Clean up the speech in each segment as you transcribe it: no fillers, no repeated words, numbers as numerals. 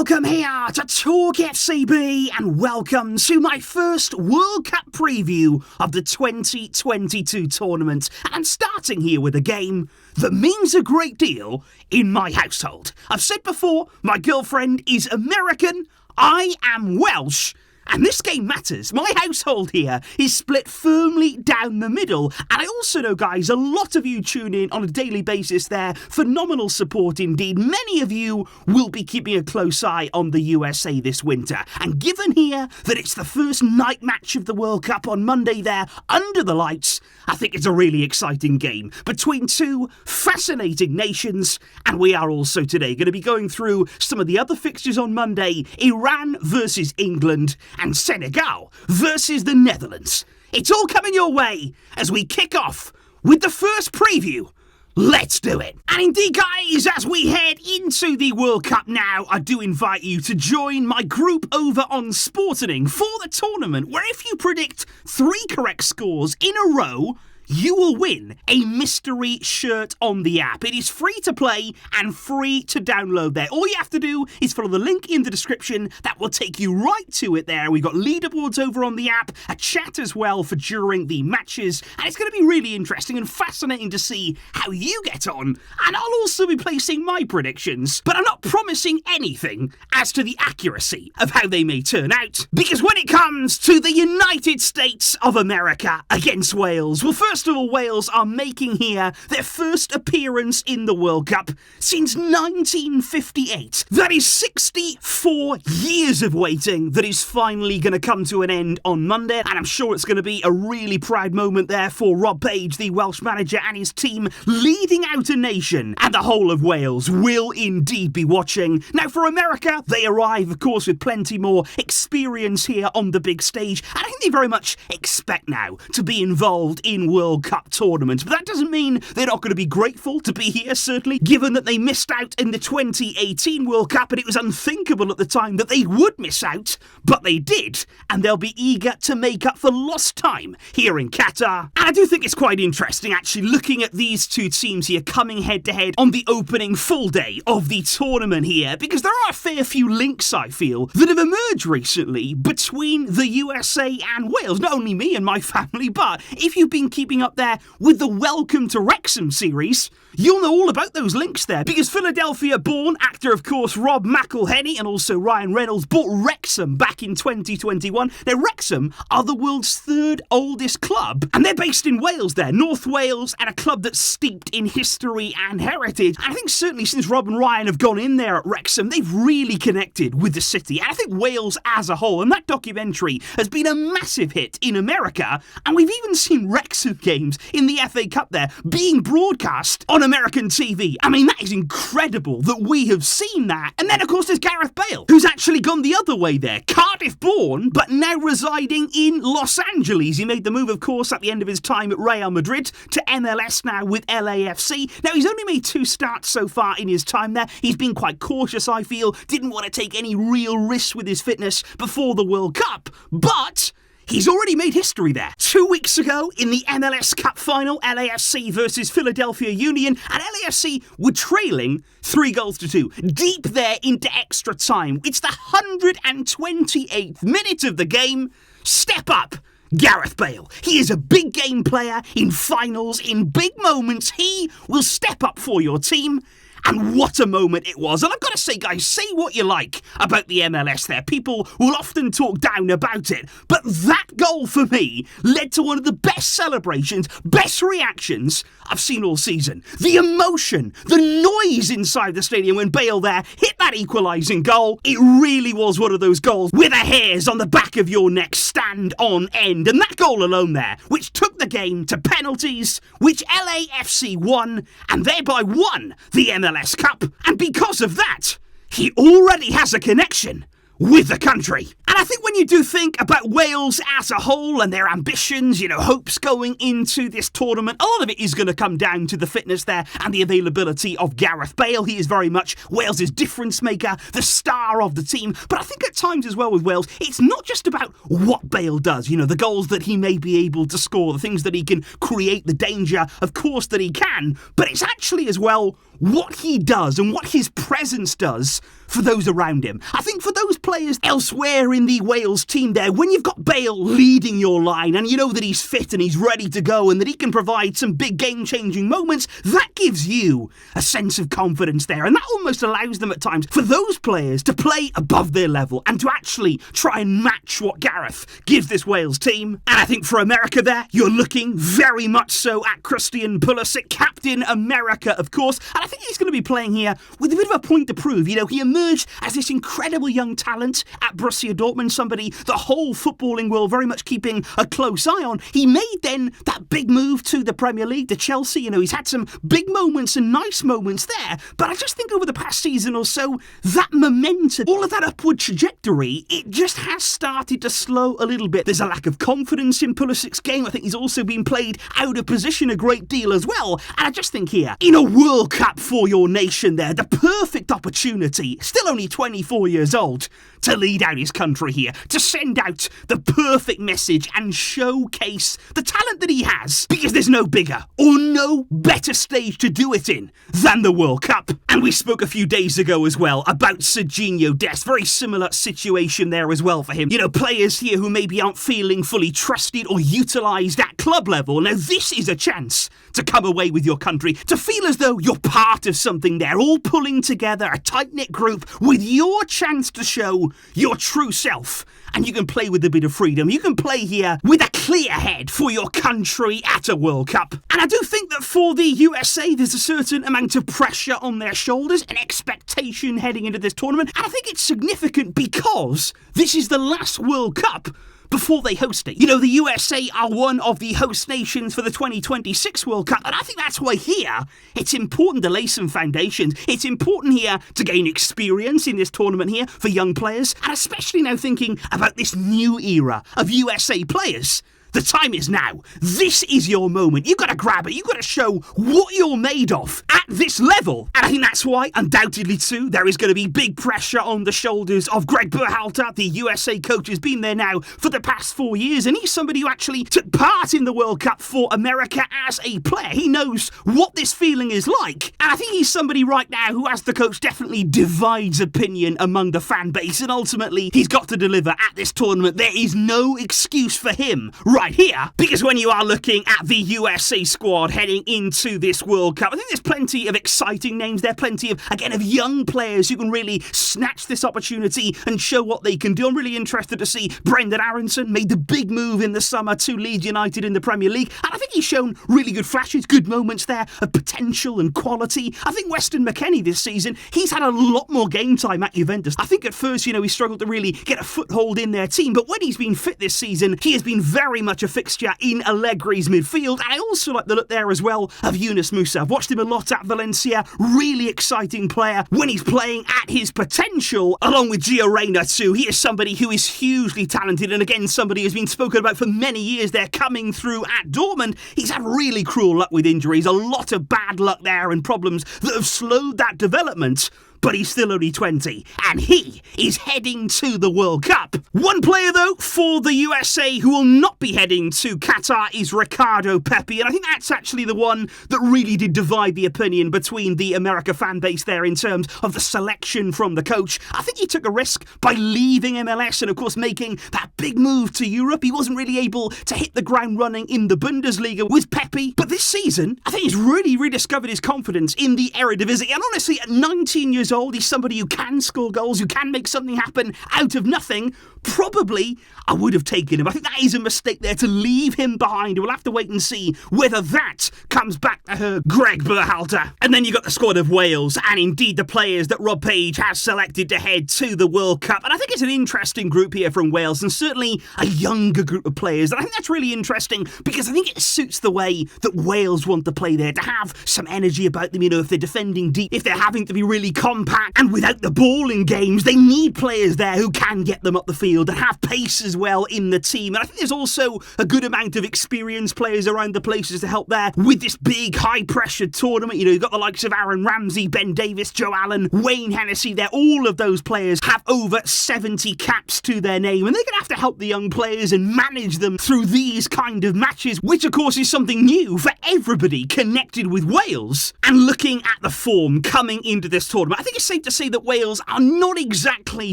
Welcome here to TalkFCB and welcome to my first World Cup preview of the 2022 tournament. And I'm starting here with a game that means a great deal in my household. I've said before, my girlfriend is American, I am Welsh. And this game matters. My household here is split firmly down the middle. And I also know, guys, a lot of you tune in on a daily basis there. Phenomenal support indeed. Many of you will be keeping a close eye on the USA this winter. And given here that it's the first night match of the World Cup on Monday there, under the lights, I think it's a really exciting game between two fascinating nations. And we are also today going to be going through some of the other fixtures on Monday. Iran versus England and Senegal versus the Netherlands. It's all coming your way as we kick off with the first preview. Let's do it. And indeed, guys, as we head into the World Cup now, I do invite you to join my group over on Sporting for the tournament, where if you predict 3 correct scores in a row, you will win a mystery shirt on the app. It is free to play and free to download there. All you have to do is follow the link in the description. That will take you right to it there. We've got leaderboards over on the app, a chat as well for during the matches. And it's going to be really interesting and fascinating to see how you get on. And I'll also be placing my predictions. But I'm not promising anything as to the accuracy of how they may turn out. Because when it comes to the United States of America against Wales, well, first of all, Wales are making here their first appearance in the World Cup since 1958. That is 64 years of waiting that is finally going to come to an end on Monday. And I'm sure it's going to be a really proud moment there for Rob Page, the Welsh manager, and his team leading out a nation. And the whole of Wales will indeed be watching. Now, for America, they arrive, of course, with plenty more experience here on the big stage. And I think they very much expect now to be involved in World Cup tournaments. But that doesn't mean they're not going to be grateful to be here, certainly, given that they missed out in the 2018 World Cup, and it was unthinkable at the time that they would miss out, but they did, and they'll be eager to make up for lost time here in Qatar. And I do think it's quite interesting, actually, looking at these two teams here coming head-to-head on the opening full day of the tournament here, because there are a fair few links, I feel, that have emerged recently between the USA and Wales. Not only me and my family, but if you've been keeping up there with the Welcome to Wrexham series, you'll know all about those links there, because Philadelphia-born actor, of course, Rob McElhenney and also Ryan Reynolds bought Wrexham back in 2021. Now, Wrexham are the world's 3rd oldest club, and they're based in Wales there, North Wales, and a club that's steeped in history and heritage. And I think certainly since Rob and Ryan have gone in there at Wrexham, they've really connected with the city. And I think Wales as a whole, and that documentary has been a massive hit in America, and we've even seen Wrexham games in the FA Cup there being broadcast on American TV. I mean, that is incredible that we have seen that. And then, of course, there's Gareth Bale, who's actually gone the other way there. Cardiff-born, but now residing in Los Angeles. He made the move, of course, at the end of his time at Real Madrid to MLS now with LAFC. Now, he's only made 2 starts so far in his time there. He's been quite cautious, I feel. Didn't want to take any real risks with his fitness before the World Cup. But he's already made history there. 2 weeks ago in the MLS Cup final, LAFC versus Philadelphia Union, and LAFC were trailing 3-2, deep there into extra time. It's the 128th minute of the game. Step up, Gareth Bale. He is a big game player in finals, in big moments. He will step up for your team. And what a moment it was. And I've got to say, guys, say what you like about the MLS there. People will often talk down about it. But that goal for me led to one of the best celebrations, best reactions I've seen all season. The emotion, the noise inside the stadium when Bale there hit that equalising goal. It really was one of those goals where the hairs on the back of your neck stand on end. And that goal alone there, which took the game to penalties, which LAFC won, and thereby won the MLS Cup. And because of that, he already has a connection with the country. And I think when you do think about Wales as a whole and their ambitions, hopes going into this tournament, a lot of it is going to come down to the fitness there and the availability of Gareth Bale. He is very much Wales' difference maker, the star of the team. But I think at times as well with Wales, it's not just about what Bale does, the goals that he may be able to score, the things that he can create, the danger, of course, that he can, but it's actually as well what he does and what his presence does for those around him. I think for those players elsewhere in the Wales team there, when you've got Bale leading your line and you know that he's fit and he's ready to go and that he can provide some big game-changing moments, that gives you a sense of confidence there, and that almost allows them at times for those players to play above their level and to actually try and match what Gareth gives this Wales team. And I think for America there, you're looking very much so at Christian Pulisic, Captain America, of course, and I think he's going to be playing here with a bit of a point to prove. He emerged as this incredible young talent at Borussia Dortmund, somebody the whole footballing world very much keeping a close eye on. He made then that big move to the Premier League, to Chelsea. He's had some big moments and nice moments there, but I just think over the past season or so, that momentum, all of that upward trajectory, it just has started to slow a little bit. There's a lack of confidence in Pulisic's game. I think he's also been played out of position a great deal as well, and I just think here, in a World Cup for your nation there, the perfect opportunity, still only 24 years old, to lead out his country here, to send out the perfect message and showcase the talent that he has, because there's no bigger or no better stage to do it in than the World Cup. And we spoke a few days ago as well about Serginho Dest, very similar situation there as well for him. Players here who maybe aren't feeling fully trusted or utilised at club level. Now this is a chance to come away with your country, to feel as though you're part of something there, all pulling together, a tight-knit group with your chance to show your true self. And you can play with a bit of freedom. You can play here with a clear head for your country at a World Cup. And I do think that for the USA, there's a certain amount of pressure on their shoulders, an expectation heading into this tournament. And I think it's significant because this is the last World Cup before they host it. The USA are one of the host nations for the 2026 World Cup, and I think that's why here it's important to lay some foundations. It's important here to gain experience in this tournament here for young players, and especially now thinking about this new era of USA players. The time is now. This is your moment. You've got to grab it. You've got to show what you're made of at this level. And I think that's why, undoubtedly too, there is going to be big pressure on the shoulders of Greg Berhalter, the USA coach, has been there now for the past 4 years. And he's somebody who actually took part in the World Cup for America as a player. He knows what this feeling is like. And I think he's somebody right now who, as the coach, definitely divides opinion among the fan base. And ultimately, he's got to deliver at this tournament. There is no excuse for him right here, because when you are looking at the USA squad heading into this World Cup, I think there's plenty of exciting names there, plenty of young players who can really snatch this opportunity and show what they can do. I'm really interested to see Brendan Aronson made the big move in the summer to Leeds United in the Premier League, and I think he's shown really good flashes, good moments there of potential and quality. I think Weston McKennie this season, he's had a lot more game time at Juventus. I think at first, he struggled to really get a foothold in their team, but when he's been fit this season, he has been very much a fixture in Allegri's midfield. And I also like the look there as well of Yunus Musa. I've watched him a lot at Valencia. Really exciting player when he's playing at his potential, along with Gio Reyna too. He is somebody who is hugely talented, and again, somebody who's been spoken about for many years there, coming through at Dortmund. He's had really cruel luck with injuries, a lot of bad luck there and problems that have slowed that development. But he's still only 20, and he is heading to the World Cup. One player, though, for the USA who will not be heading to Qatar is Ricardo Pepi, and I think that's actually the one that really did divide the opinion between the America fan base there in terms of the selection from the coach. I think he took a risk by leaving MLS and, of course, making that big move to Europe. He wasn't really able to hit the ground running in the Bundesliga with Pepi, but this season, I think he's really rediscovered his confidence in the Eredivisie, and honestly, at 19 years old, he's somebody who can score goals, who can make something happen out of nothing. Probably I would have taken him. I think that is a mistake there to leave him behind. We'll have to wait and see whether that comes back to her Greg Berhalter. And then you got the squad of Wales, and indeed the players that Rob Page has selected to head to the World Cup. And I think it's an interesting group here from Wales, and certainly a younger group of players. And I think that's really interesting because I think it suits the way that Wales want to play there, to have some energy about them, if they're defending deep, if they're having to be really confident jam-packed, and without the ball in games, they need players there who can get them up the field and have pace as well in the team. And I think there's also a good amount of experienced players around the places to help there with this big, high-pressured tournament. You know, you've got the likes of Aaron Ramsey, Ben Davies, Joe Allen, Wayne Hennessy there. All of those players have over 70 caps to their name, and they're going to have to help the young players and manage them through these kind of matches, which of course is something new for everybody connected with Wales. And looking at the form coming into this tournament, I think it's safe to say that Wales are not exactly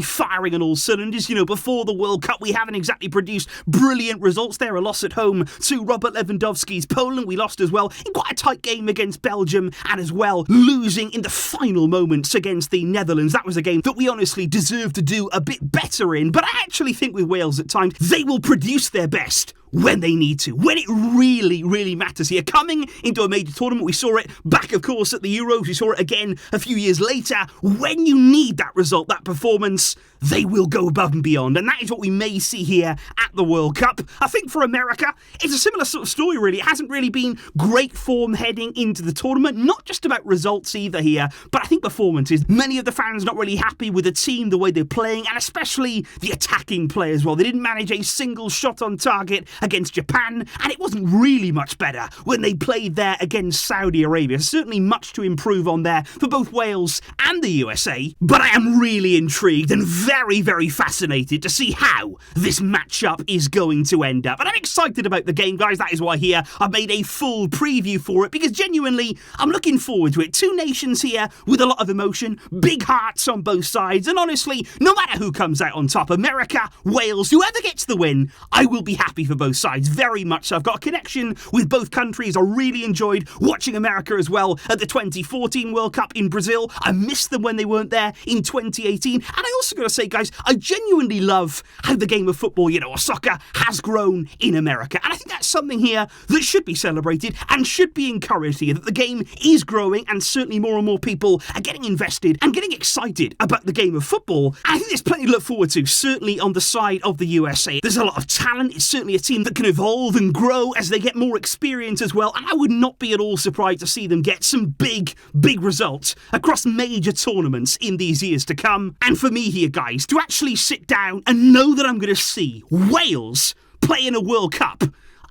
firing on all cylinders. You know, before the World Cup, we haven't exactly produced brilliant results there. A loss at home to Robert Lewandowski's Poland. We lost as well in quite a tight game against Belgium, and as well losing in the final moments against the Netherlands. That was a game that we honestly deserved to do a bit better in, but I actually think with Wales at times, they will produce their best when they need to, when it really, really matters here. Coming into a major tournament, we saw it back, of course, at the Euros. We saw it again a few years later. When you need that result, that performance, they will go above and beyond. And that is what we may see here at the World Cup. I think for America, it's a similar sort of story, really. It hasn't really been great form heading into the tournament. Not just about results either here, but I think performances. Many of the fans not really happy with the team, the way they're playing, and especially the attacking play as well. They didn't manage a single shot on target against Japan, and it wasn't really much better when they played there against Saudi Arabia. Certainly much to improve on there for both Wales and the USA, but I am really intrigued and very, very fascinated to see how this matchup is going to end up. And I'm excited about the game, guys. That is why here I've made a full preview for it, because genuinely I'm looking forward to it. Two nations here with a lot of emotion, big hearts on both sides, and honestly, no matter who comes out on top, America, Wales, whoever gets the win, I will be happy for both sides. Very much so. I've got a connection with both countries. I really enjoyed watching America as well at the 2014 World Cup in Brazil. I missed them when they weren't there in 2018. And I also got to say, guys, I genuinely love how the game of football, you know, or soccer, has grown in America. And I think that's something here that should be celebrated and should be encouraged here, that the game is growing and certainly more and more people are getting invested and getting excited about the game of football. And I think there's plenty to look forward to, certainly on the side of the USA. There's a lot of talent. It's certainly a team that can evolve and grow as they get more experience as well, and I would not be at all surprised to see them get some big results across major tournaments in these years to come. And for me here, guys, to actually sit down and know that I'm going to see Wales play in a World Cup,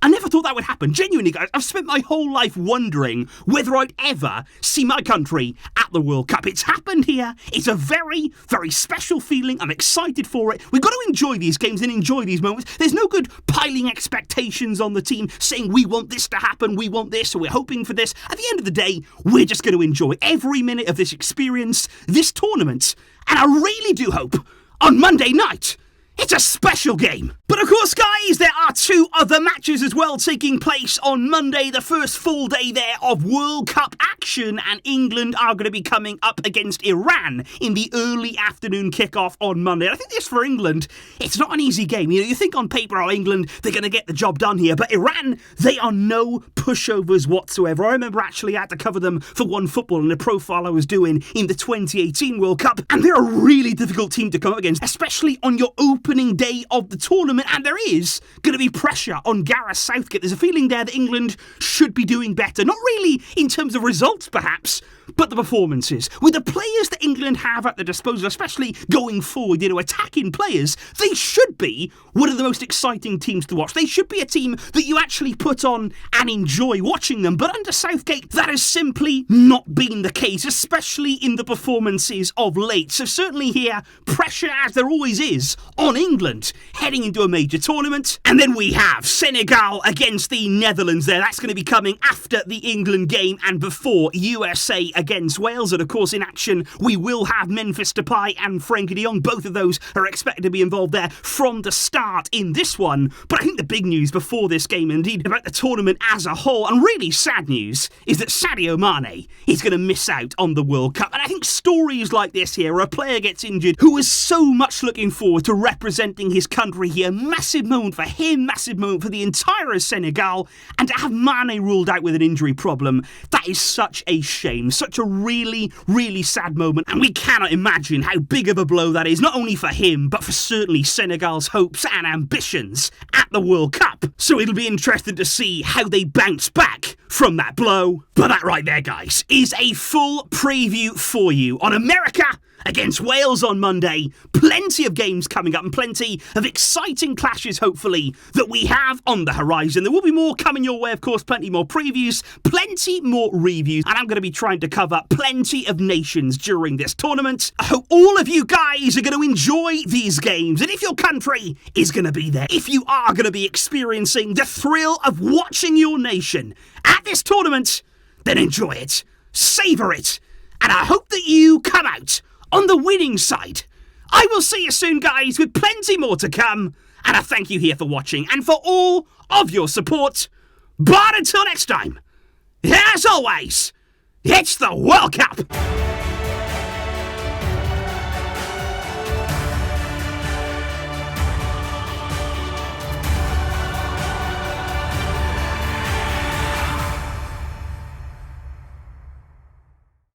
I never thought that would happen. Genuinely, guys, I've spent my whole life wondering whether I'd ever see my country at the World Cup. It's happened here. It's a very, very special feeling. I'm excited for it. We've got to enjoy these games and enjoy these moments. There's no good piling expectations on the team, saying we want this to happen, we want this, or we're hoping for this. At the end of the day, we're just going to enjoy every minute of this experience, this tournament, and I really do hope on Monday night it's a special game. But of course, guys, there are two other matches as well taking place on Monday, the first full day there of World Cup action, and England are going to be coming up against Iran in the early afternoon kickoff on Monday. And I think this for England, it's not an easy game. You know, you think on paper, oh, England, they're going to get the job done here, but Iran, they are no pushovers whatsoever. I remember actually I had to cover them for One Football in a profile I was doing in the 2018 World Cup, and they're a really difficult team to come up against, especially on your opening day of the tournament, and there is going to be pressure on Gareth Southgate. There's a feeling there that England should be doing better, not really in terms of results perhaps, but the performances. With the players that England have at their disposal, especially going forward, you know, attacking players, they should be one of the most exciting teams to watch. They should be a team that you actually put on and enjoy watching them. But under Southgate, that has simply not been the case, especially in the performances of late. So certainly here, pressure, as there always is, on England heading into a major tournament. And then we have Senegal against the Netherlands there. That's going to be coming after the England game and before USA against Wales. And of course, in action, we will have Memphis Depay and Frenkie de Jong. Both of those are expected to be involved there from the start in this one. But I think the big news before this game, indeed, about the tournament as a whole, and really sad news, is that Sadio Mane is going to miss out on the World Cup. And I think stories like this here, where a player gets injured who was so much looking forward to representing his country here, massive moment for him, massive moment for the entire Senegal, and to have Mane ruled out with an injury problem, that is such a shame. Such a really, really sad moment, and we cannot imagine how big of a blow that is, not only for him, but for certainly Senegal's hopes and ambitions at the World Cup. So it'll be interesting to see how they bounce back from that blow. But that right there, guys, is a full preview for you on America against Wales on Monday. Plenty of games coming up and plenty of exciting clashes, hopefully, that we have on the horizon. There will be more coming your way, of course, plenty more previews, plenty more reviews, and I'm going to be trying to cover plenty of nations during this tournament. I hope all of you guys are going to enjoy these games, and if your country is going to be there, if you are going to be experiencing the thrill of watching your nation at this tournament, then enjoy it, savour it, and I hope that you come out on the winning side. I will see you soon, guys, with plenty more to come. And I thank you here for watching and for all of your support. But until next time, as always, it's the World Cup.